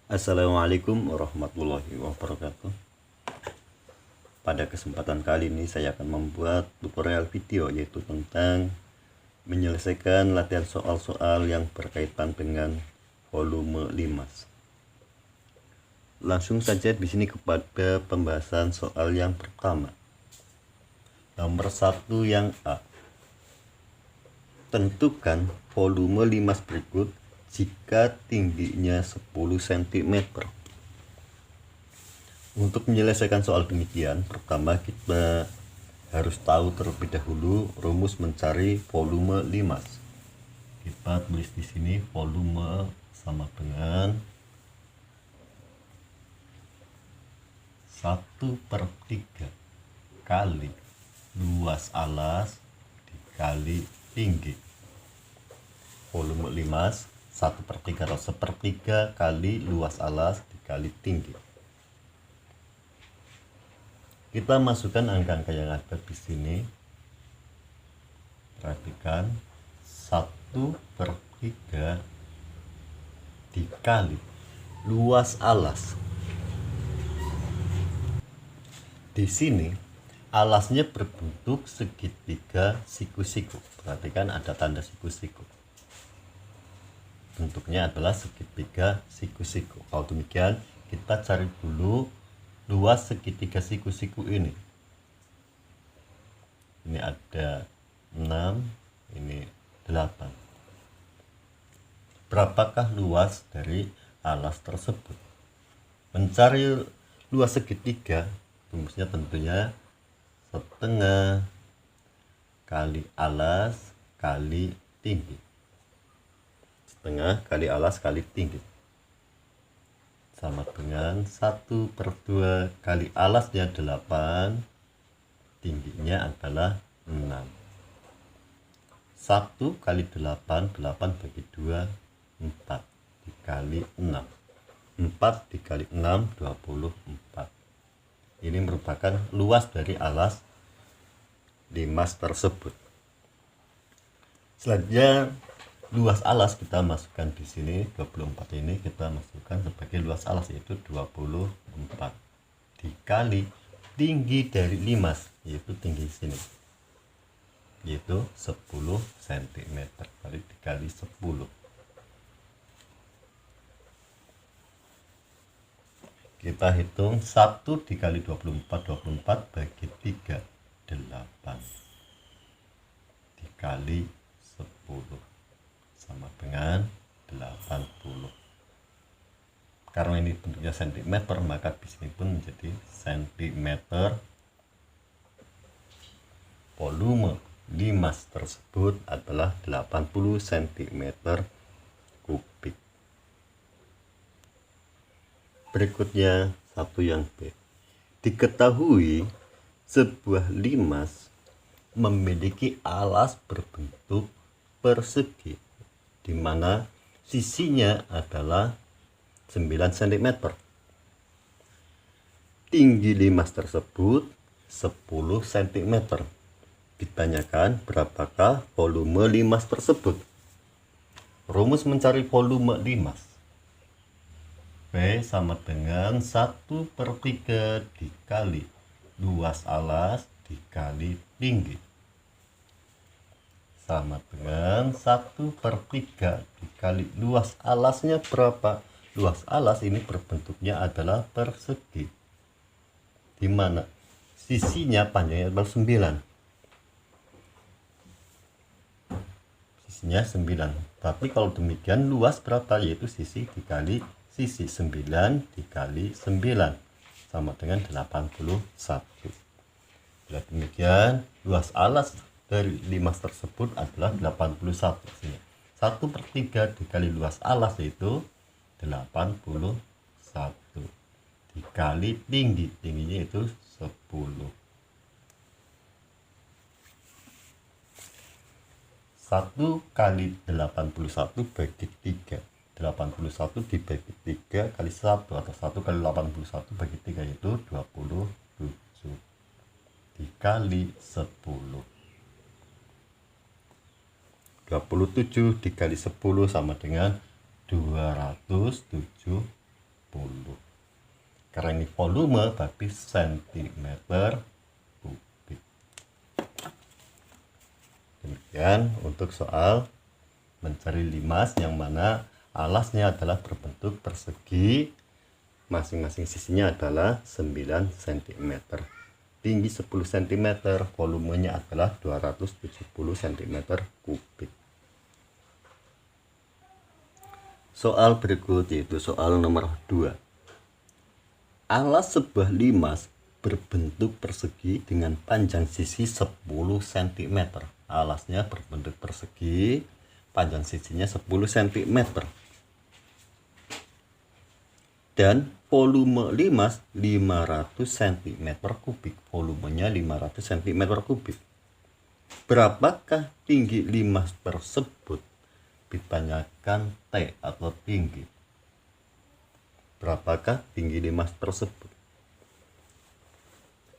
Assalamualaikum warahmatullahi wabarakatuh. Pada kesempatan kali ini saya akan membuat tutorial video yaitu tentang menyelesaikan latihan soal-soal yang berkaitan dengan volume limas. Langsung saja di sini kepada pembahasan soal yang pertama. Nomor 1 yang A. Tentukan volume limas berikut jika tingginya 10 cm. Untuk menyelesaikan soal demikian, pertama kita harus tahu terlebih dahulu rumus mencari volume limas. Kita tulis di sini volume sama dengan 1/3 kali luas alas dikali tinggi. Volume limas 1/3 atau 1/3 kali luas alas dikali tinggi. Kita masukkan angka-angka yang ada di sini. Perhatikan 1/3 dikali luas alas. Di sini alasnya berbentuk segitiga siku-siku. Perhatikan ada tanda siku-siku. Bentuknya adalah segitiga siku-siku. Kalau demikian kita cari dulu luas segitiga siku-siku ini. Ini ada 6, ini 8. Berapakah luas dari alas tersebut? Mencari luas segitiga, rumusnya tentunya setengah kali alas kali tinggi. Setengah kali alas kali tinggi sama dengan 1/2 kali alasnya 8, tingginya adalah 6. 1 kali 8, 8 bagi 2, 4 dikali 6. 4 dikali 6, 24. Ini merupakan luas dari alas limas tersebut. Selanjutnya luas alas kita masukkan di sini, 24 ini kita masukkan sebagai luas alas, yaitu 24 dikali tinggi dari limas, yaitu tinggi sini, yaitu 10 cm kali dikali 10. Kita hitung 1 dikali 24, 24 bagi 3, 8 dikali 10 sama dengan 80. Karena ini bentuknya cm, maka di sini pun menjadi cm. Volume limas tersebut adalah 80 cm kubik. Berikutnya satu yang B. Diketahui sebuah limas memiliki alas berbentuk persegi, di mana sisinya adalah 9 cm. Tinggi limas tersebut 10 cm. Ditanyakan berapakah volume limas tersebut. Rumus mencari volume limas. V sama dengan 1/3 dikali luas alas dikali tinggi, sama dengan 1/3 dikali luas alasnya berapa? Luas alas ini berbentuknya adalah persegi, di mana sisinya panjangnya adalah 9. Sisinya 9. Tapi kalau demikian luas berapa? Yaitu sisi dikali sisi, 9 dikali 9 sama dengan 81. Bila demikian luas alas dari limas tersebut adalah 81. 1/3 dikali luas alas yaitu 81 dikali tingginya itu 10. 1 kali 81 bagi 3, 81 dibagi 3 kali 1 atau 1 kali 81 bagi 3 yaitu 27 dikali 10. 27 dikali 10 sama dengan 270 Karena ini volume berarti sentimeter kubik. Demikian untuk soal mencari limas yang mana alasnya adalah berbentuk persegi, masing-masing sisinya adalah 9 cm, tinggi 10 cm, volumenya adalah 270 cm kubik. Soal berikut yaitu soal nomor 2. Alas sebuah limas berbentuk persegi dengan panjang sisi 10 cm. Alasnya berbentuk persegi, panjang sisinya 10 cm. Dan volume limas 500 cm kubik. Volumenya 500 cm kubik. Berapakah tinggi limas tersebut? Ditanyakan T atau tinggi. Berapakah tinggi limas tersebut?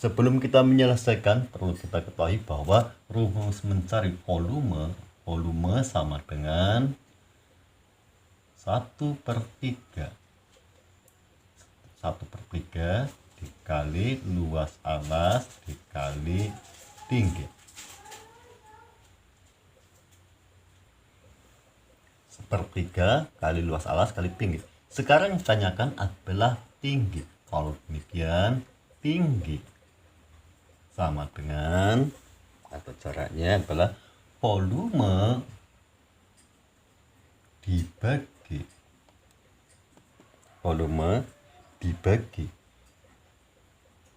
Sebelum kita menyelesaikan, perlu kita ketahui bahwa rumus mencari volume sama dengan 1/3. 1/3 dikali luas alas dikali tinggi. 1/3 kali luas alas kali tinggi. Sekarang yang ditanyakan adalah tinggi. Kalau demikian, tinggi sama dengan, atau caranya adalah volume dibagi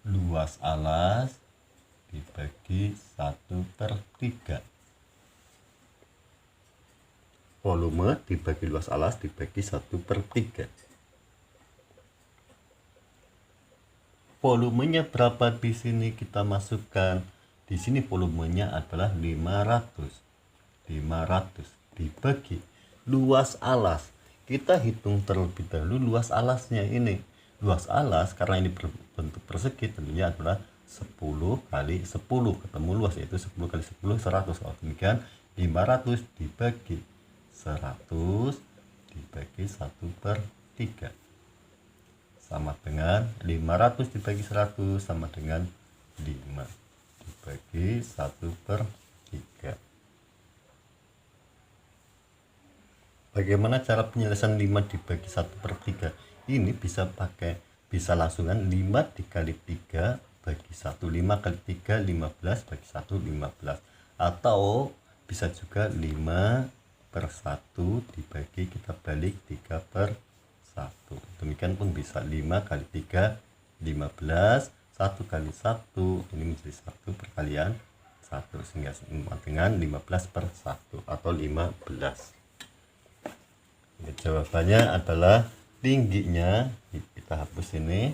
luas alas dibagi 1/3. Volume dibagi luas alas dibagi 1/3. Volumenya berapa di sini kita masukkan? Di sini volumenya adalah 500 dibagi luas alas. Kita hitung terlebih dahulu luas alasnya ini. Luas alas karena ini berbentuk persegi tentunya adalah 10 kali 10. Ketemu luas yaitu 10 kali 10 100. Kalau demikian 500 dibagi 100 dibagi 1/3 sama dengan 500 dibagi 100 sama dengan 5 dibagi 1/3. Bagaimana cara penyelesaian 5 dibagi 1/3? Ini bisa langsungan 5 dikali 3 bagi 1. 5 kali 3 15 bagi 1 15. Atau bisa juga 5/1 dibagi kita balik 3/1. Demikian pun bisa 5 kali 3 15, 1 kali 1 ini menjadi 1 perkalian 1 sehingga sama dengan 15/1 atau 15. Jawabannya adalah tingginya, kita hapus ini,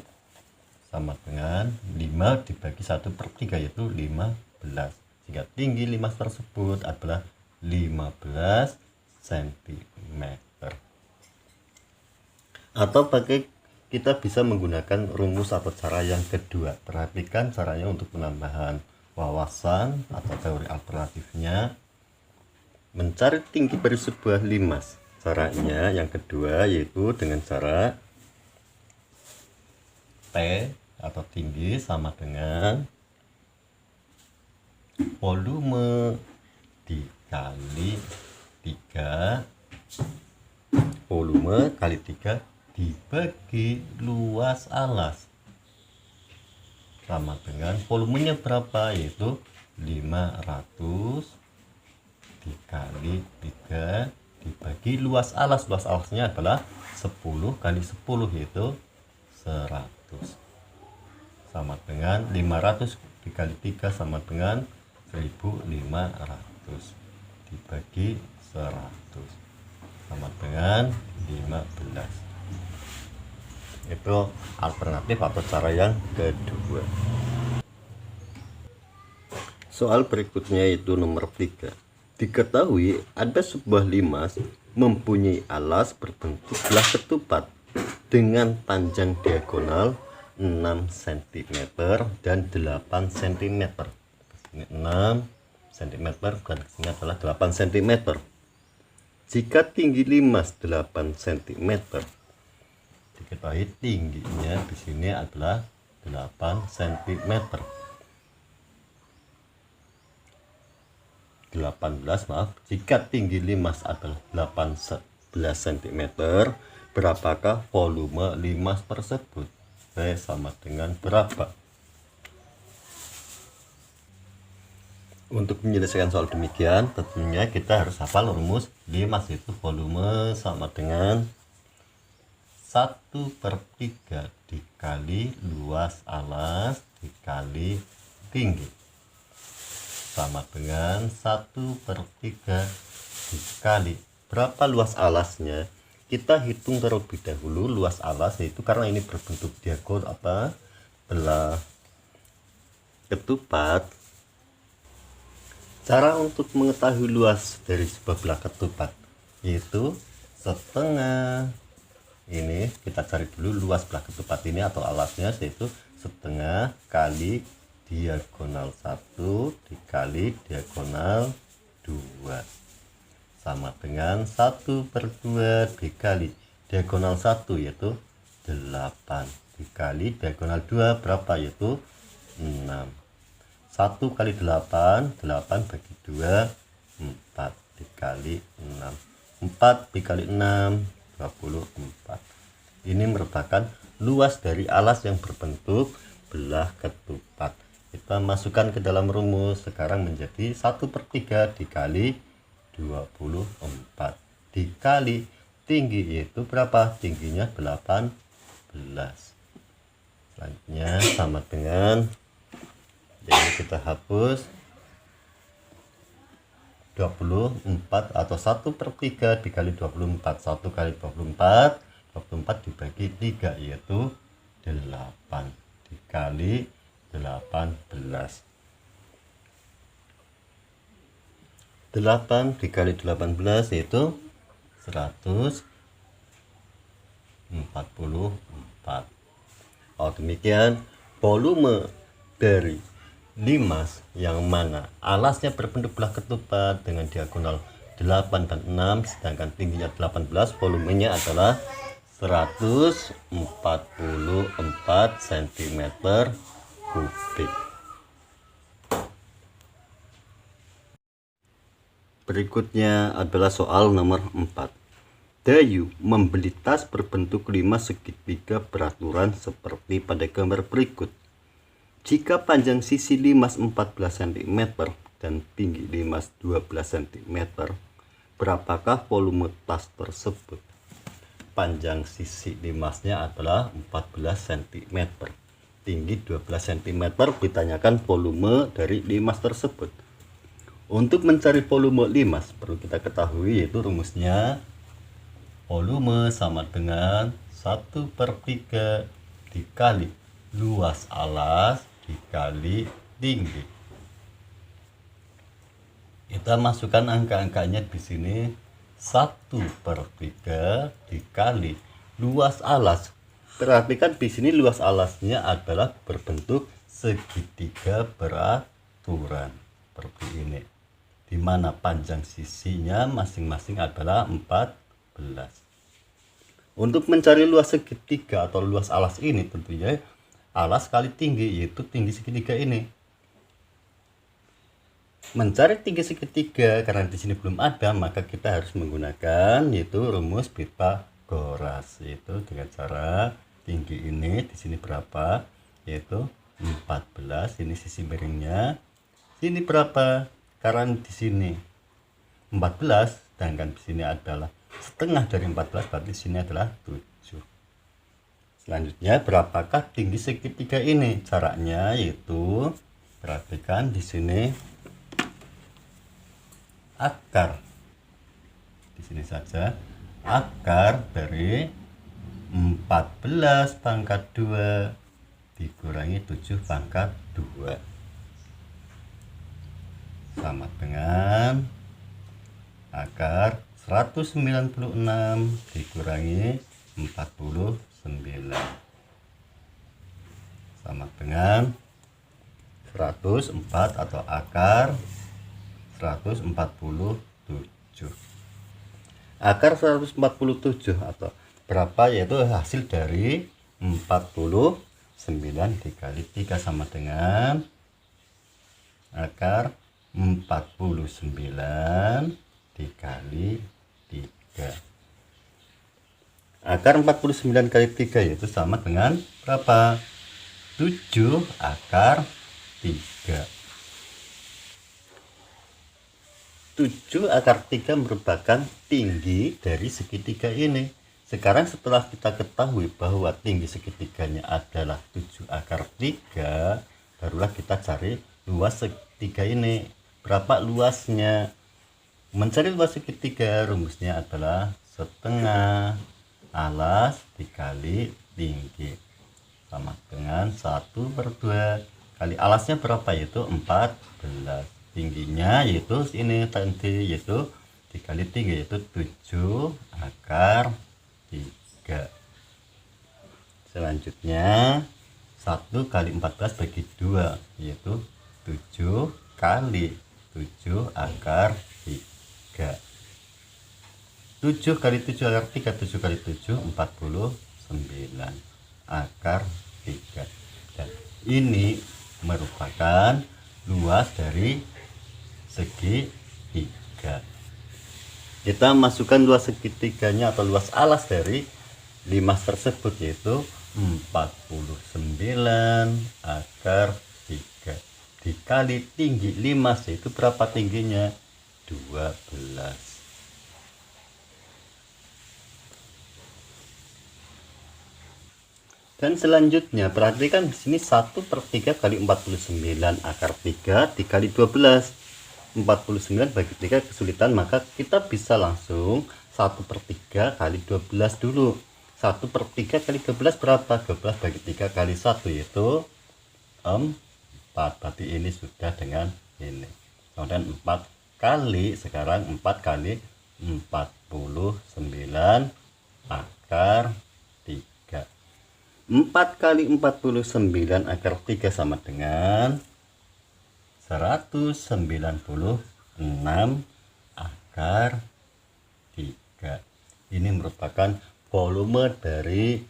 sama dengan 5 dibagi 1/3 yaitu 15. Sehingga tinggi limas tersebut adalah 15 cm. Atau kita bisa menggunakan rumus atau cara yang kedua. Perhatikan caranya untuk penambahan wawasan atau teori alternatifnya. Mencari tinggi dari sebuah limas. Caranya yang kedua yaitu dengan cara T atau tinggi sama dengan volume dikali 3, volume kali 3 dibagi luas alas sama dengan volumenya berapa, yaitu 500 dikali 3 dibagi luas alas. Luas alasnya adalah 10 kali 10 yaitu 100 sama dengan 500 dikali 3 sama dengan 1500 dibagi 100 sama dengan 15. Itu alternatif atau cara yang kedua. Soal berikutnya itu nomor 3. Diketahui ada sebuah limas mempunyai alas berbentuk belah ketupat dengan panjang diagonal 6 cm dan 8 cm. 6 cm dan sini adalah 8 cm. Jika tinggi limas 8 cm, diketahui tingginya di sini adalah 8 cm. 18, maaf. Jika tinggi limas adalah 18 cm, berapakah volume limas tersebut? Sama dengan berapa? Untuk menyelesaikan soal demikian, tentunya kita harus hafal rumus limas itu volume sama dengan 1/3 dikali luas alas dikali tinggi, sama dengan 1/3 dikali berapa luas alasnya. Kita hitung terlebih dahulu luas alas, yaitu karena ini berbentuk diagonal belah ketupat. Cara untuk mengetahui luas dari sebuah belah ketupat yaitu setengah. Ini kita cari dulu luas belah ketupat ini atau alasnya, yaitu setengah kali diagonal 1 dikali diagonal 2 sama dengan 1/2 dikali diagonal 1 yaitu 8 dikali diagonal 2 berapa, yaitu 6. 1 kali 8, 8 bagi 2, 4 dikali 6. 4 dikali 6, 24. Ini merupakan luas dari alas yang berbentuk belah ketupat. Kita masukkan ke dalam rumus, sekarang menjadi 1/3 dikali 24 dikali tinggi, yaitu berapa? Tingginya 18. Selanjutnya sama dengan, jadi kita hapus 24 atau 1/3 dikali 24. 1 kali 24, 24 dibagi 3 yaitu 8 dikali 18. 8 dikali 18 yaitu 144. Demikian volume dari limas yang mana alasnya berbentuk belah ketupat dengan diagonal 8 dan 6, sedangkan tingginya 18, volumenya adalah 144 cm kubik. Berikutnya adalah soal nomor 4. Dayu membeli tas berbentuk limas segitiga beraturan seperti pada gambar berikut. Jika panjang sisi limas 14 cm dan tinggi limas 12 cm, berapakah volume tas tersebut? Panjang sisi limasnya adalah 14 cm, tinggi 12 cm, ditanyakan volume dari limas tersebut. Untuk mencari volume limas perlu kita ketahui yaitu rumusnya volume sama dengan 1/3 dikali luas alas dikali tinggi. Kita masukkan angka-angkanya di sini. 1/3 dikali luas alas. Perhatikan di sini luas alasnya adalah berbentuk segitiga beraturan seperti ini, di mana panjang sisinya masing-masing adalah 14. Untuk mencari luas segitiga atau luas alas ini, tentunya alas kali tinggi, yaitu tinggi segitiga ini. Mencari tinggi segitiga karena di sini belum ada, maka kita harus menggunakan yaitu rumus Pythagoras, yaitu dengan cara tinggi ini di sini berapa, yaitu 14. Ini sisi miringnya. Sini berapa? Karena di sini 14, sedangkan di sini adalah setengah dari 14, berarti di sini adalah 7. Selanjutnya, berapakah tinggi segitiga ini? Caranya yaitu perhatikan di sini akar. Di sini saja akar dari 14 pangkat 2 dikurangi 7 pangkat 2 sama dengan akar 196 dikurangi 49 sama dengan 104 atau akar 147. Akar 147 atau berapa, yaitu hasil dari 49 dikali 3 sama dengan akar 49 dikali 3. Akar 49 kali 3 yaitu sama dengan berapa? 7 akar 3. 7 akar 3 merupakan tinggi dari segitiga ini. Sekarang setelah kita ketahui bahwa tinggi segitiganya adalah 7 akar 3, barulah kita cari luas segitiga ini. Berapa luasnya? Mencari luas segitiga rumusnya adalah setengah alas dikali tinggi sama dengan 1/2 kali alasnya berapa, yaitu 14. Tingginya yaitu ini tadi, yaitu dikali tinggi, yaitu 7 akar 3. Selanjutnya 1 kali 14 bagi 2, yaitu 7 kali 7 akar 3. 7 kali 7 akar 3, 7 kali 7 49 akar 3. Dan ini merupakan luas dari segitiga. Kita masukkan luas segitiganya atau luas alas dari limas tersebut, yaitu 49 akar 3 dikali tinggi limas, yaitu berapa tingginya? 12. Dan selanjutnya perhatikan di sini 1/3 kali 49 akar 3 dikali 12. 49 bagi 3 kesulitan, maka kita bisa langsung 1/3 kali 12 dulu. 1/3 kali 12 berapa? 12 bagi 3 kali 1, yaitu 4. Berarti ini sudah dengan ini. Kemudian 4 kali, sekarang 4 kali 49 akar 3. 4 kali 49 akar 3 sama dengan 196 akar 3. Ini merupakan volume dari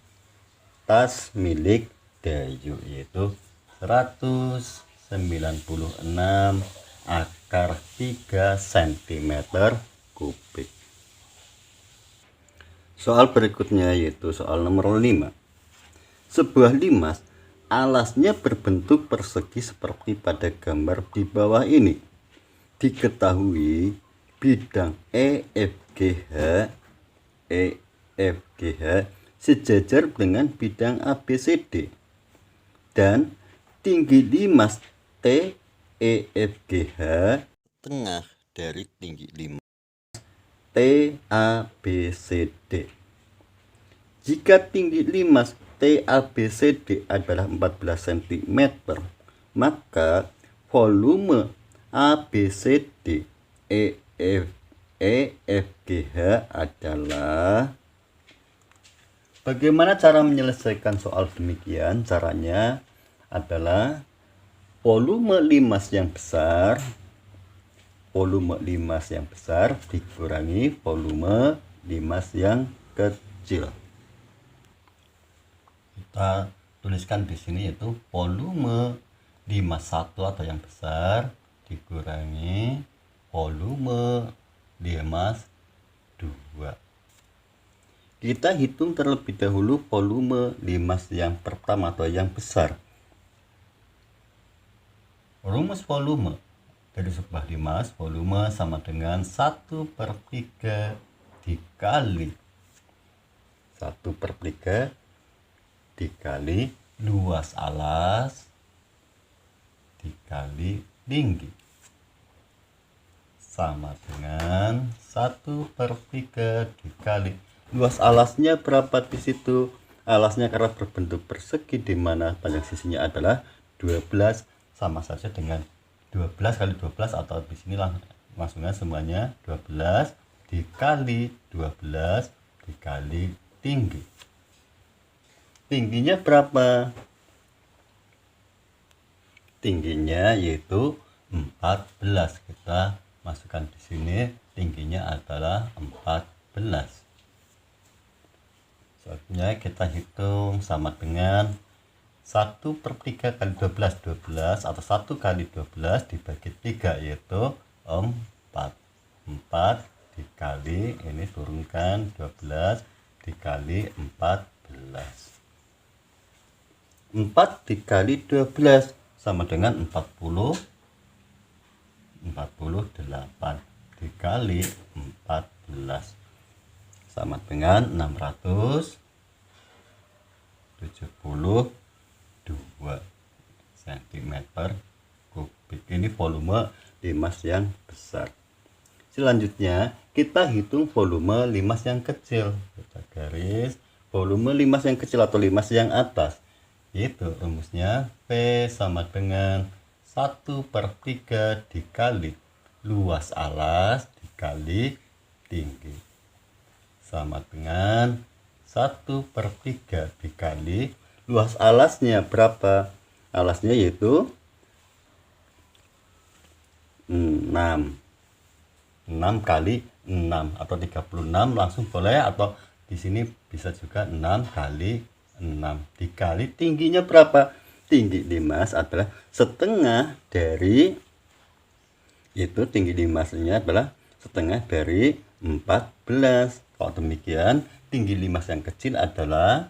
tas milik Dayu, yaitu 196 akar 3 cm kubik. Soal berikutnya yaitu soal nomor 5. Sebuah limas alasnya berbentuk persegi seperti pada gambar di bawah ini. Diketahui bidang EFGH sejajar dengan bidang ABCD dan tinggi limas TEFGH tengah dari tinggi limas TABCD. Jika tinggi limas TABCD adalah 14 cm, maka volume ABCD EFGH adalah. Bagaimana cara menyelesaikan soal demikian? Caranya adalah volume limas yang besar dikurangi volume limas yang kecil. Kita tuliskan di sini yaitu volume limas 1 atau yang besar dikurangi volume limas 2. Kita hitung terlebih dahulu volume limas yang pertama atau yang besar. Rumus volume dari sebuah limas, volume sama dengan 1/3 dikali 1/3 dikali luas alas dikali tinggi sama dengan 1/3 dikali luas alasnya berapa di situ? Alasnya karena berbentuk persegi di mana panjang sisinya adalah 12, sama saja dengan 12 kali 12 atau di sini langsungnya semuanya 12 dikali 12 dikali tinggi. Tingginya berapa? Tingginya yaitu 14. Kita masukkan di sini, tingginya adalah 14. selanjutnya kita hitung sama dengan 1/3 kali 12 12 atau 1 kali 12 dibagi 3 yaitu 4 dikali ini turunkan 12 dikali 14. 4 dikali 12 sama dengan 48 dikali 14 sama dengan 672 cm kubik. Ini volume limas yang besar. Selanjutnya kita hitung volume limas yang kecil. Kita garis volume limas yang kecil atau limas yang atas. Itu rumusnya P sama dengan 1/3 dikali luas alas dikali tinggi sama dengan 1/3 dikali luas alasnya berapa? Alasnya yaitu 6 kali 6 atau 36 langsung boleh, atau di sini bisa juga 6 kali 6 dikali tingginya berapa? Tinggi limas adalah setengah dari tinggi limasnya adalah setengah dari 14. Kalau demikian tinggi limas yang kecil adalah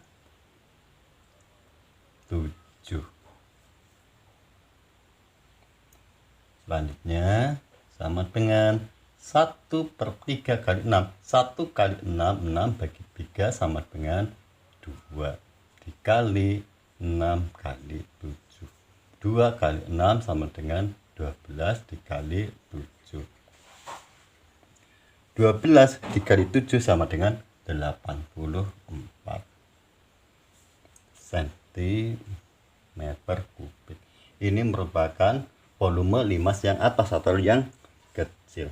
7. Selanjutnya sama dengan 1/3 kali 6. 1 kali 6 bagi 3 sama dengan 2 dikali 6 kali 7. 2 kali 6 sama dengan 12 dikali 7. 12 dikali 7 sama dengan 84 cm kubik. Ini merupakan volume limas yang atas atau yang kecil.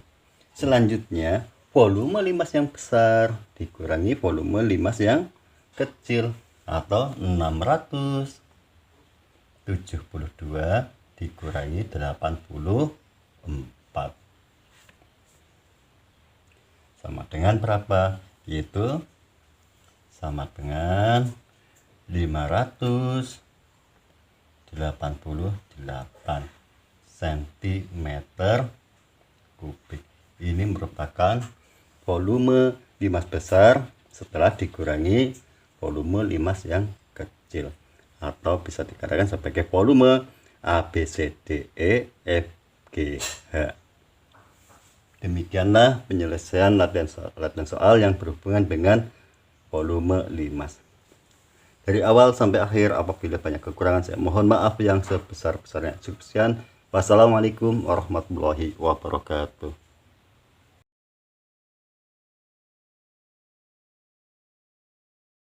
Selanjutnya volume limas yang besar dikurangi volume limas yang kecil atau 672 dikurangi 84 sama dengan berapa? Yaitu sama dengan 588 cm kubik. Ini merupakan volume limas besar setelah dikurangi volume limas yang kecil, atau bisa dikatakan sebagai volume A, B, C, D, E, F, G, H. Demikianlah penyelesaian latihan soal yang berhubungan dengan volume limas. Dari awal sampai akhir, apabila banyak kekurangan saya mohon maaf yang sebesar-besarnya. Sekian. Wassalamualaikum warahmatullahi wabarakatuh.